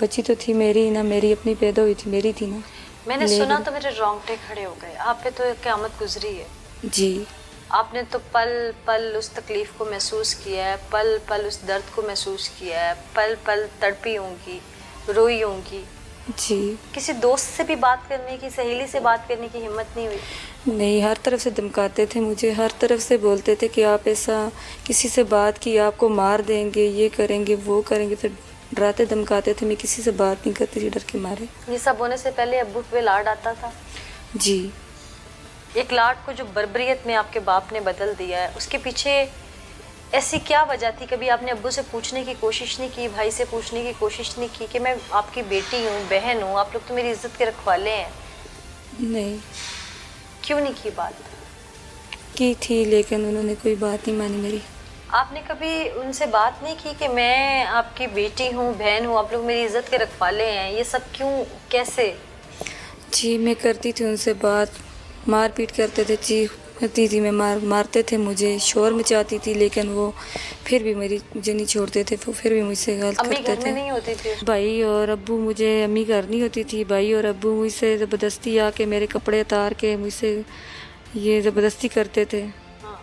بچی تو تھی میری نا، میری اپنی پیدا ہوئی تھی، میری تھی نا. میں نے لے سنا لی. تو میرے رونگٹے کھڑے ہو گئے. آپ پہ تو ایک قیامت گزری ہے. جی. آپ نے تو پل پل اس تکلیف کو محسوس کیا ہے، پل پل اس درد کو محسوس کیا ہے، پل پل تڑپی ہوں گی، روئی ہوں گی. جی. کسی دوست سے بھی بات کرنے کی، سہیلی سے بات کرنے کی ہمت نہیں ہوئی؟ نہیں، ہر طرف سے دھمکاتے تھے مجھے، ہر طرف سے بولتے تھے کہ آپ ایسا کسی سے بات کی آپ کو مار دیں گے، یہ کریں گے وہ کریں گے. تو ڈراتے دھمکاتے تھے. میں کسی سے بات نہیں کرتی تھی ڈر کے مارے. یہ سب ہونے سے پہلے ابو پہ لاڈ آتا تھا؟ جی. ایک لاڈ کو جو بربریت میں آپ کے باپ نے بدل دیا ہے، اس کے پیچھے ایسی کیا وجہ تھی؟ کبھی آپ نے ابو سے پوچھنے کی کوشش نہیں کی، بھائی سے پوچھنے کی کوشش نہیں کی کہ میں آپ کی بیٹی ہوں، بہن ہوں، آپ لوگ تو میری عزت کے رکھوالے ہیں؟ نہیں کیوں نہیں کی بات؟ کی تھی لیکن انہوں نے کوئی بات نہیں مانی میری. آپ نے کبھی ان سے بات نہیں کی کہ میں آپ کی بیٹی ہوں، بہن ہوں، آپ لوگ میری عزت کے رکھوالے ہیں، یہ سب کیوں، کیسے؟ جی میں کرتی تھی ان سے بات، مار پیٹ کرتے تھے، چیخ کرتی تھی میں، مارتے تھے مجھے، شور مچاتی تھی، لیکن وہ پھر بھی مجھے نہیں چھوڑتے تھے، وہ پھر بھی مجھ سے غلط امی کرتے گھر میں تھے. نہیں ہوتی تھی؟ بھائی اور ابو، مجھے امی گھر نہیں ہوتی تھی، بھائی اور ابو مجھ سے زبردستی آ کے میرے کپڑے اتار کے مجھ سے یہ زبردستی کرتے تھے، ہاں.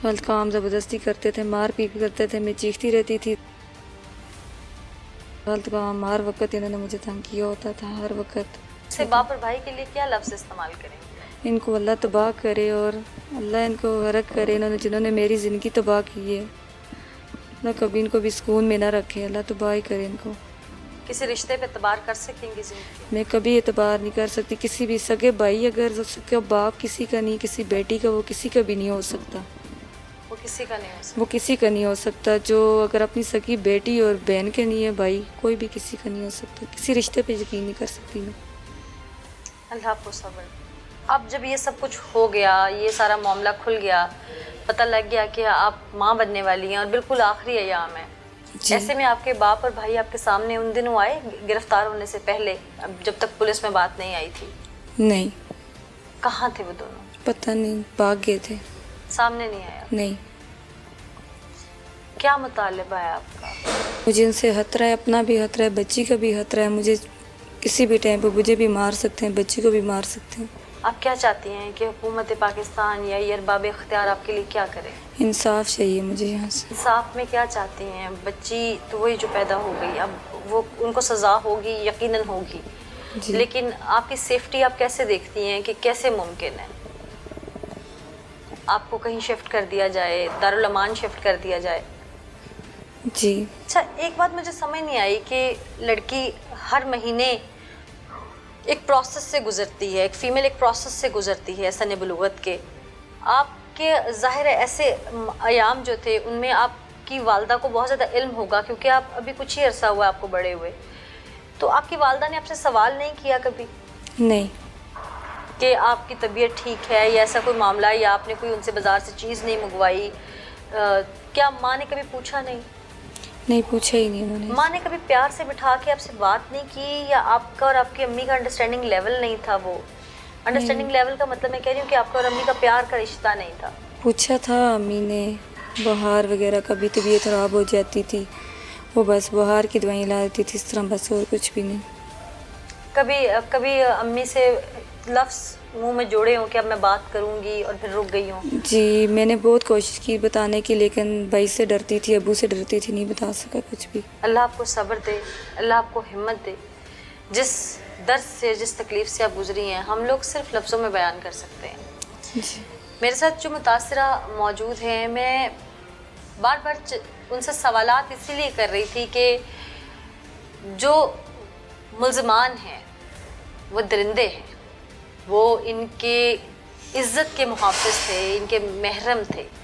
غلط کام زبردستی کرتے تھے، مار پیٹ کرتے تھے. میں چیختی رہتی تھی. غلط کام ہر وقت انہوں نے مجھے تنگ کیا ہوتا تھا، ہر وقت. سے باپ اور بھائی کے لیے کیا لفظ استعمال کریں گے؟ ان کو اللہ تباہ کرے اور اللہ ان کو غرق کرے، جنہوں نے میری زندگی تباہ کی ہے، نہ کبھی ان کو بھی سکون میں نہ رکھے، اللہ تباہ ہی کرے ان کو. کسی رشتے پہ اعتبار کر سکیں گے زندگی میں؟ میں کبھی اعتبار نہیں کر سکتی کسی بھی سگے بھائی، اگر اس کا باپ کسی کا نہیں، کسی بیٹی کا، وہ کسی کا بھی نہیں ہو سکتا. وہ کسی کا نہیں ہو سکتا. وہ کسی کا نہیں ہو سکتا. جو اگر اپنی سکی بیٹی اور بہن کے نہیں ہے بھائی، کوئی بھی کسی کا نہیں ہو سکتا. کسی رشتے پہ یقین نہیں کر سکتی میں. اللہ آپ کو صبر. اب جب یہ سب کچھ ہو گیا، یہ سارا معاملہ کھل گیا، پتہ لگ گیا کہ آپ ماں بننے والی ہیں اور بالکل آخری ایام ہے، جی. ایسے میں آپ کے باپ اور بھائی آپ کے سامنے ان دنوں آئے گرفتار ہونے سے پہلے، جب تک پولیس میں بات نہیں آئی تھی؟ نہیں. کہاں تھے وہ دونوں؟ پتہ نہیں، بھاگ گئے تھے. سامنے نہیں آیا؟ نہیں. کیا مطالبہ ہے آپ کا؟ مجھے ان سے خطرہ ہے، اپنا بھی خطرہ ہے، بچی کا بھی خطرہ ہے. مجھے کسی بھی ٹائم پہ مجھے بھی مار سکتے ہیں، بچی کو بھی مار سکتے ہیں. آپ کیا چاہتی ہیں کہ حکومت پاکستان یا یہ ارباب اختیار آپ کے لیے کیا کرے؟ انصاف چاہیے مجھے یہاں سے. انصاف میں کیا چاہتی ہیں؟ بچی تو وہی جو پیدا ہو گئی، اب وہ ان کو سزا ہوگی، یقیناً ہوگی، جی. لیکن آپ کی سیفٹی آپ کیسے دیکھتی ہیں کہ کیسے ممکن ہے آپ کو کہیں شفٹ کر دیا جائے، دارالامان شفٹ کر دیا جائے؟ جی. اچھا، ایک بات مجھے سمجھ نہیں آئی کہ لڑکی ہر مہینے ایک پروسیس سے گزرتی ہے، ایک فیمیل ایک پروسیس سے گزرتی ہے سن بلوغت کے. آپ کے ظاہر ہے ایسے ایام جو تھے ان میں آپ کی والدہ کو بہت زیادہ علم ہوگا، کیونکہ آپ ابھی کچھ ہی عرصہ ہوا آپ کو بڑے ہوئے، تو آپ کی والدہ نے آپ سے سوال نہیں کیا کبھی نہیں. کہ آپ کی طبیعت ٹھیک ہے یا ایسا کوئی معاملہ، یا آپ نے کوئی ان سے بازار سے چیز نہیں منگوائی؟ کیا ماں نے کبھی پوچھا نہیں؟ نہیں پوچھا ہی نہیں انہوں نے. ماں نے کبھی پیار سے بٹھا کے آپ سے بات نہیں کی، یا آپ کا اور آپ کی امی کا انڈرسٹینڈنگ لیول نہیں تھا؟ وہ انڈرسٹینڈنگ لیول کا مطلب میں کہہ رہی ہوں کہ آپ کا اور امی کا پیار کا رشتہ نہیں تھا. پوچھا تھا امی نے، بہار وغیرہ کبھی طبیعت خراب ہو جاتی تھی، وہ بس بہار کی دوائیں لا دیتی تھی، اس طرح، بس اور کچھ بھی نہیں. کبھی امی سے لفظ منہ میں جوڑے ہوں کہ اب میں بات کروں گی اور پھر رک گئی ہوں؟ جی میں نے بہت کوشش کی بتانے کی، لیکن بھائی سے ڈرتی تھی، ابو سے ڈرتی تھی، نہیں بتا سکا کچھ بھی. اللہ آپ کو صبر دے، اللہ آپ کو ہمت دے. جس درد سے، جس تکلیف سے آپ گزری ہیں، ہم لوگ صرف لفظوں میں بیان کر سکتے ہیں. جی. میرے ساتھ جو متاثرہ موجود ہیں، میں بار بار ان سے سوالات اسی لیے کر رہی تھی کہ جو ملزمان ہیں وہ درندے ہیں، وہ ان کے عزت کے محافظ تھے، ان کے محرم تھے.